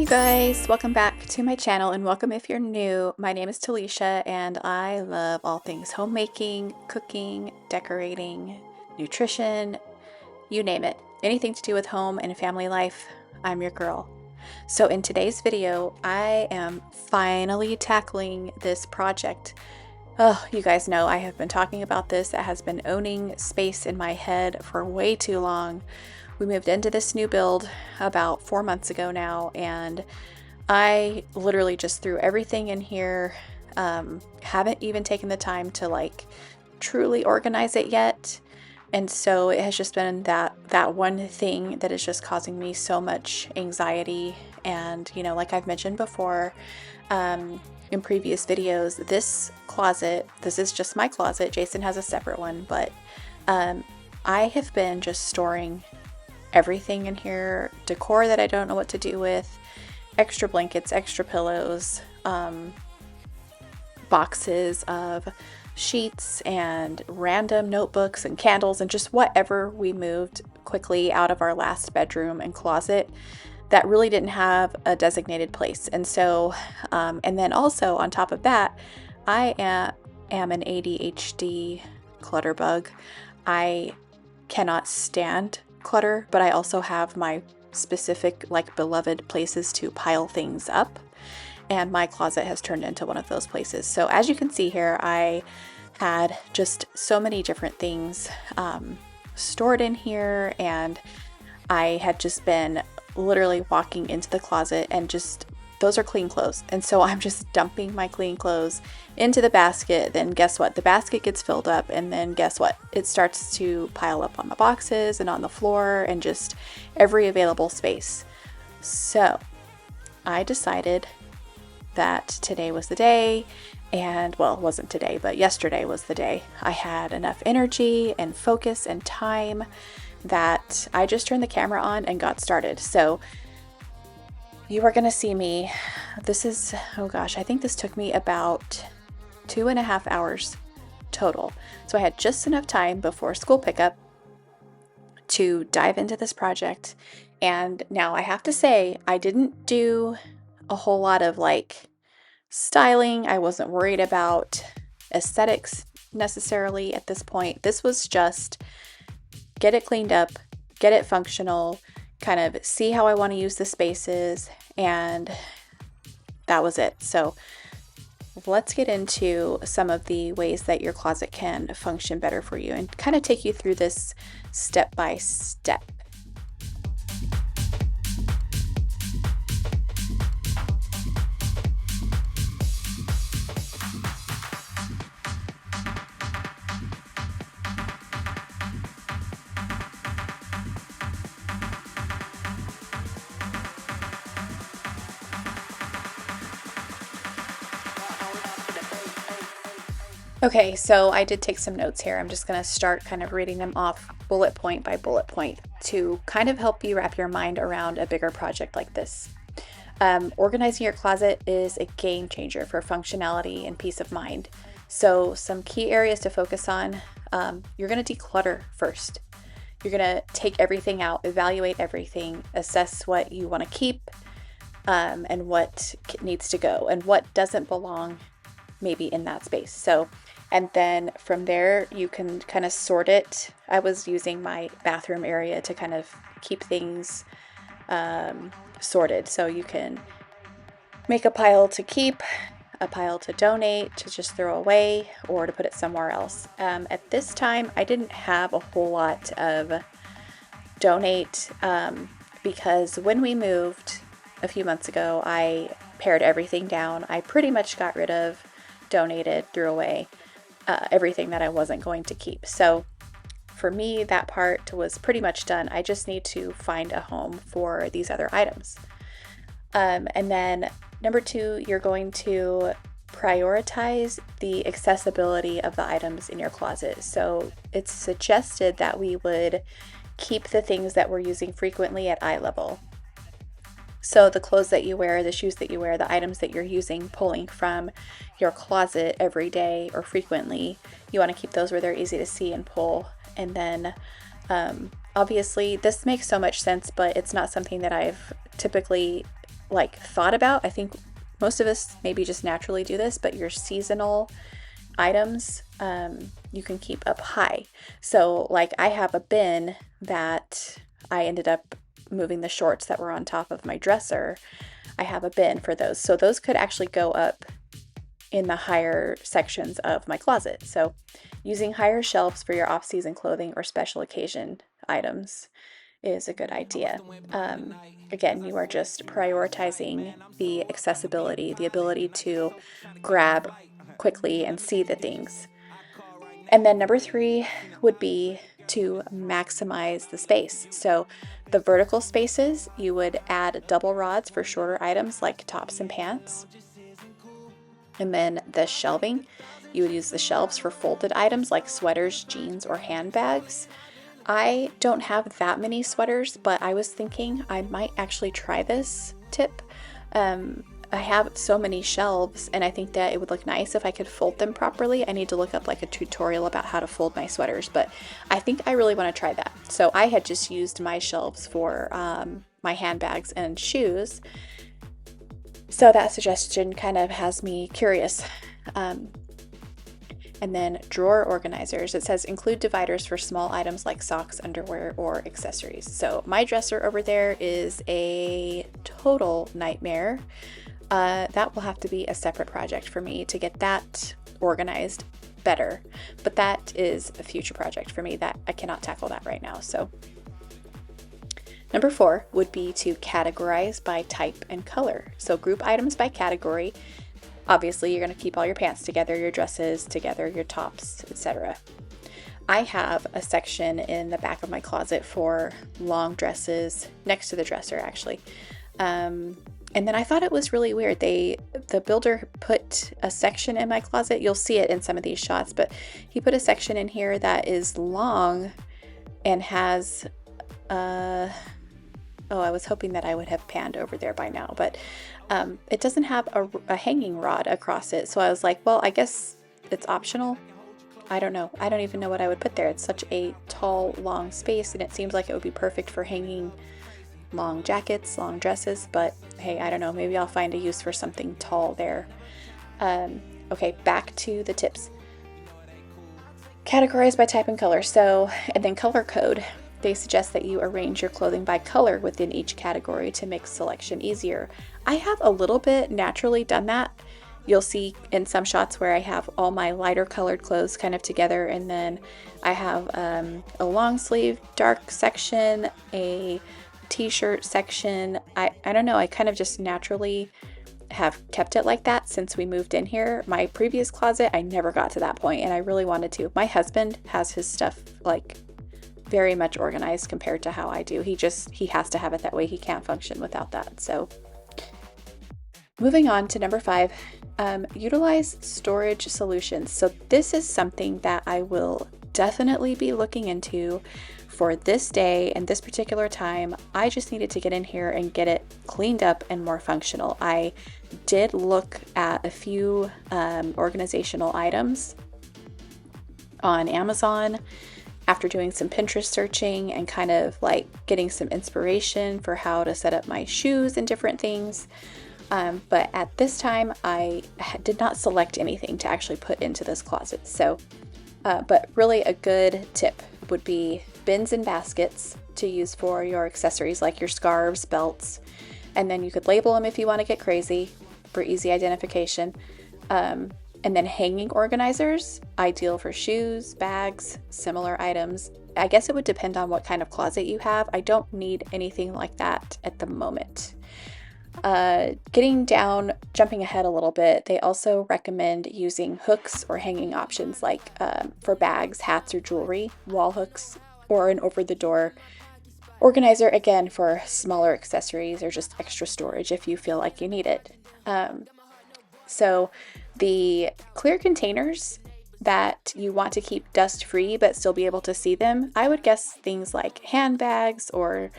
you guys, welcome back to my channel and welcome if you're new. My name is Talisha and I love all things homemaking, cooking, decorating, nutrition, you name it. Anything to do with home and family life, I'm your girl. So in today's video, I am finally tackling this project. Oh, you guys know I have been talking about this. It has been owning space in my head for way too long. We moved into this new build about 4 months ago now, and I literally just threw everything in here. Haven't even taken the time to like truly organize it yet. And so it has just been that one thing that is just causing me so much anxiety. And, you know, like I've mentioned before, in previous videos, this closet, this is just my closet. Jason has a separate one, but I have been just storing everything in here, decor that I don't know what to do with, extra blankets, extra pillows, boxes of sheets and random notebooks and candles and just whatever we moved quickly out of our last bedroom and closet that really didn't have a designated place. And so, and then also on top of that, I am an ADHD clutter bug. I cannot stand clutter, but I also have my specific, like, beloved places to pile things up, and my closet has turned into one of those places. So as you can see here, I had just so many different things stored in here, and I had just been literally walking into the closet and just, those are clean clothes, and so I'm just dumping my clean clothes into the basket. Then guess what? The basket gets filled up, and then guess what? It starts to pile up on the boxes and on the floor and just every available space. So I decided that today was the day, and well, it wasn't today, but yesterday was the day. I had enough energy and focus and time that I just turned the camera on and got started. So you are going to see me. This is, oh gosh, I think this took me about 2.5 hours total. So I had just enough time before school pickup to dive into this project. And now I have to say, I didn't do a whole lot of like styling. I wasn't worried about aesthetics necessarily at this point. This was just get it cleaned up, get it functional, kind of see how I want to use the spaces, and that was it. So let's get into some of the ways that your closet can function better for you and kind of take you through this step by step. Okay, so I did take some notes here. I'm just going to start kind of reading them off bullet point by bullet point to kind of help you wrap your mind around a bigger project like this. Organizing your closet is a game changer for functionality and peace of mind. So some key areas to focus on, you're going to declutter first. You're going to take everything out, evaluate everything, assess what you want to keep, and what needs to go and what doesn't belong maybe in that space. So, and then from there you can kind of sort it. I was using my bathroom area to kind of keep things sorted. So you can make a pile to keep, a pile to donate, to just throw away, or to put it somewhere else. At this time, I didn't have a whole lot of donate because when we moved a few months ago, I pared everything down. I pretty much got rid of, donated, threw away everything that I wasn't going to keep. So for me, that part was pretty much done. I just need to find a home for these other items. And then number 2, you're going to prioritize the accessibility of the items in your closet. So it's suggested that we would keep the things that we're using frequently at eye level. So the clothes that you wear, the shoes that you wear, the items that you're using, pulling from your closet every day or frequently, you want to keep those where they're easy to see and pull. And then obviously this makes so much sense, but it's not something that I've typically like thought about. I think most of us maybe just naturally do this, but your seasonal items you can keep up high. So like I have a bin that I ended up moving the shorts that were on top of my dresser. I have a bin for those. So those could actually go up in the higher sections of my closet. So using higher shelves for your off-season clothing or special occasion items is a good idea. Again, you are just prioritizing the accessibility, the ability to grab quickly and see the things. And then number 3 would be to maximize the space. So the vertical spaces, you would add double rods for shorter items like tops and pants. And then the shelving, you would use the shelves for folded items like sweaters, jeans, or handbags. I don't have that many sweaters, but I was thinking I might actually try this tip. I have so many shelves, and I think that it would look nice if I could fold them properly. I need to look up like a tutorial about how to fold my sweaters, but I think I really want to try that. So I had just used my shelves for my handbags and shoes. So that suggestion kind of has me curious. And then drawer organizers. It says include dividers for small items like socks, underwear, or accessories. So my dresser over there is a total nightmare. That will have to be a separate project for me to get that organized better. But that is a future project for me that I cannot tackle that right now. So number 4 would be to categorize by type and color. So group items by category. Obviously, you're going to keep all your pants together, your dresses together, your tops, etc. I have a section in the back of my closet for long dresses, next to the dresser actually. And then I thought it was really weird. The builder put a section in my closet. You'll see it in some of these shots, but he put a section in here that is long and has I was hoping that I would have panned over there by now, but it doesn't have a hanging rod across it. So I was like, well, I guess it's optional. I don't know. I don't even know what I would put there. It's such a tall, long space, and it seems like it would be perfect for hanging long jackets, long dresses, but hey, I don't know. Maybe I'll find a use for something tall there. Okay, back to the tips. Categorize by type and color. So, and then color code. They suggest that you arrange your clothing by color within each category to make selection easier. I have a little bit naturally done that. You'll see in some shots where I have all my lighter colored clothes kind of together, and then I have a long sleeve dark section, a t-shirt section. I don't know, I kind of just naturally have kept it like that since we moved in here. My previous closet, I never got to that point, and I really wanted to. My husband has his stuff like very much organized compared to how I do. He has to have it that way. He can't function without that. So moving on to number 5, utilize storage solutions. So this is something that I will definitely be looking into for this day and this particular time. I just needed to get in here and get it cleaned up and more functional. I did look at a few organizational items on Amazon after doing some Pinterest searching and kind of like getting some inspiration for how to set up my shoes and different things. But at this time, I did not select anything to actually put into this closet. So, but really a good tip would be bins and baskets to use for your accessories like your scarves, belts, and then you could label them if you want to get crazy for easy identification. And then hanging organizers, ideal for shoes, bags, similar items. I guess it would depend on what kind of closet you have. I don't need anything like that at the moment. Jumping ahead a little bit, they also recommend using hooks or hanging options like for bags, hats, or jewelry, wall hooks, or an over-the-door organizer, again, for smaller accessories or just extra storage if you feel like you need it. So the clear containers that you want to keep dust free but still be able to see them, I would guess things like handbags or,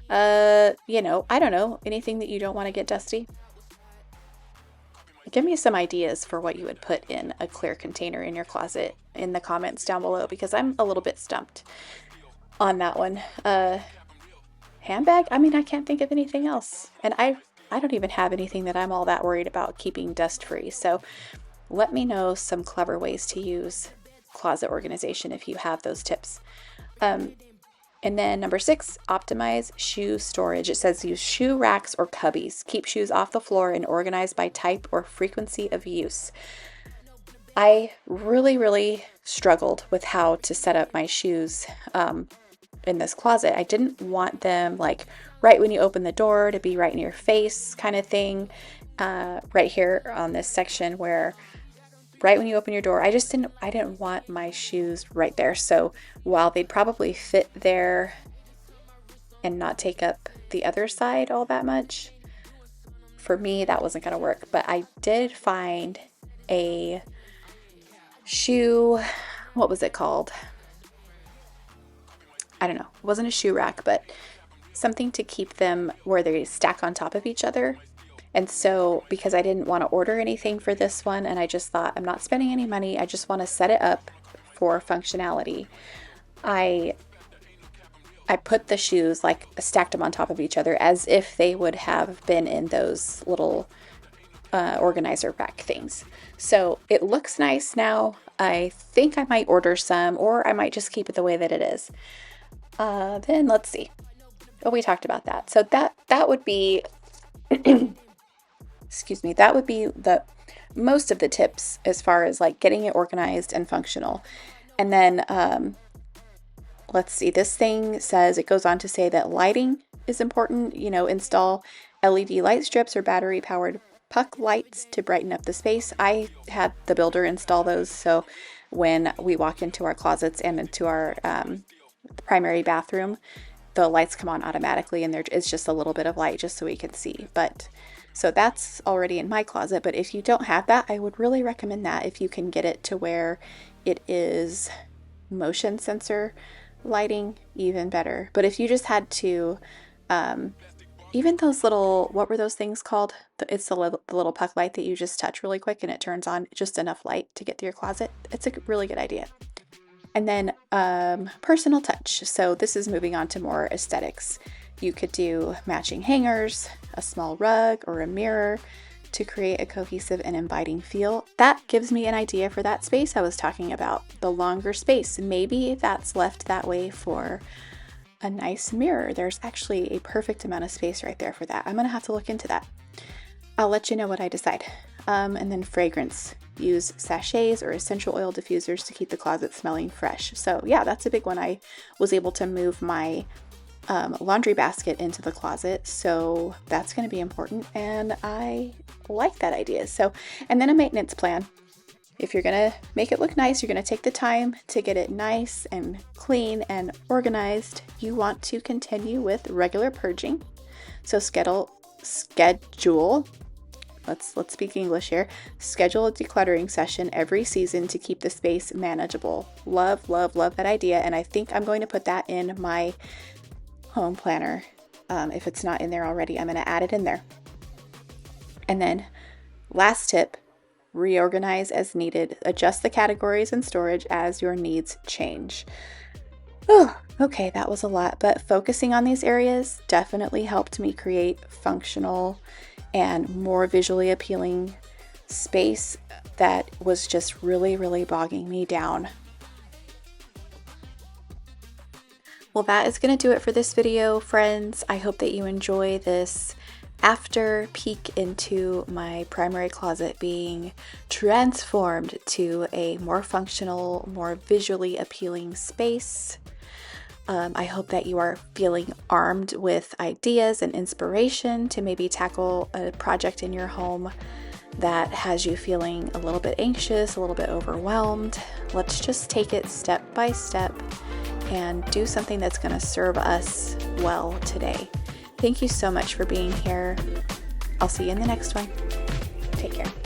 I don't know, anything that you don't want to get dusty. Give me some ideas for what you would put in a clear container in your closet in the comments down below, because I'm a little bit stumped on that one. Handbag? I mean, I can't think of anything else. And I don't even have anything that I'm all that worried about keeping dust free. So let me know some clever ways to use closet organization if you have those tips. And then number 6, optimize shoe storage. It says use shoe racks or cubbies. Keep shoes off the floor and organize by type or frequency of use. I really struggled with how to set up my shoes in this closet. I didn't want them like right when you open the door to be right in your face kind of thing. Right here on this section where right when you open your door, I didn't want my shoes right there. So while they'd probably fit there and not take up the other side all that much, for me, that wasn't going to work. But I did find a shoe, what was it called? I don't know. It wasn't a shoe rack, but something to keep them where they stack on top of each other. And so because I didn't want to order anything for this one, and I just thought I'm not spending any money, I just want to set it up for functionality, I put the shoes, like stacked them on top of each other as if they would have been in those little organizer rack things. So it looks nice now. I think I might order some, or I might just keep it the way that it is. Then let's see. Oh, we talked about that. So that would be excuse me, that would be the most of the tips as far as like getting it organized and functional. And then let's see, this thing says, it goes on to say that lighting is important. Install LED light strips or battery powered puck lights to brighten up the space. I had the builder install those, so when we walk into our closets and into our primary bathroom, the lights come on automatically, and it's just a little bit of light just so we can see. But so that's already in my closet, but if you don't have that, I would really recommend that if you can get it to where it is motion sensor lighting, even better. But if you just had to, even those little, what were those things called? It's the little puck light that you just touch really quick and it turns on just enough light to get to your closet. It's a really good idea. And then personal touch. So this is moving on to more aesthetics. You could do matching hangers, a small rug, or a mirror to create a cohesive and inviting feel. That gives me an idea for that space I was talking about, the longer space. Maybe that's left that way for a nice mirror. There's actually a perfect amount of space right there for that. I'm gonna have to look into that. I'll let you know what I decide. And then fragrance. Use sachets or essential oil diffusers to keep the closet smelling fresh. So yeah, that's a big one. I was able to move my laundry basket into the closet, so that's going to be important, and I like that idea. So, and then a maintenance plan. If you're going to make it look nice, you're going to take the time to get it nice and clean and organized. You want to continue with regular purging. So schedule let's speak English here. Schedule a decluttering session every season to keep the space manageable. Love that idea, and I think I'm going to put that in my home planner. If it's not in there already, I'm going to add it in there. And then last tip, reorganize as needed. Adjust the categories and storage as your needs change. Oh, okay, that was a lot, but focusing on these areas definitely helped me create functional and more visually appealing space that was just really bogging me down. Well, that is going to do it for this video, friends. I hope that you enjoy this after peek into my primary closet being transformed to a more functional, more visually appealing space. I hope that you are feeling armed with ideas and inspiration to maybe tackle a project in your home that has you feeling a little bit anxious, a little bit overwhelmed. Let's just take it step by step and do something that's going to serve us well today. Thank you so much for being here. I'll see you in the next one. Take care.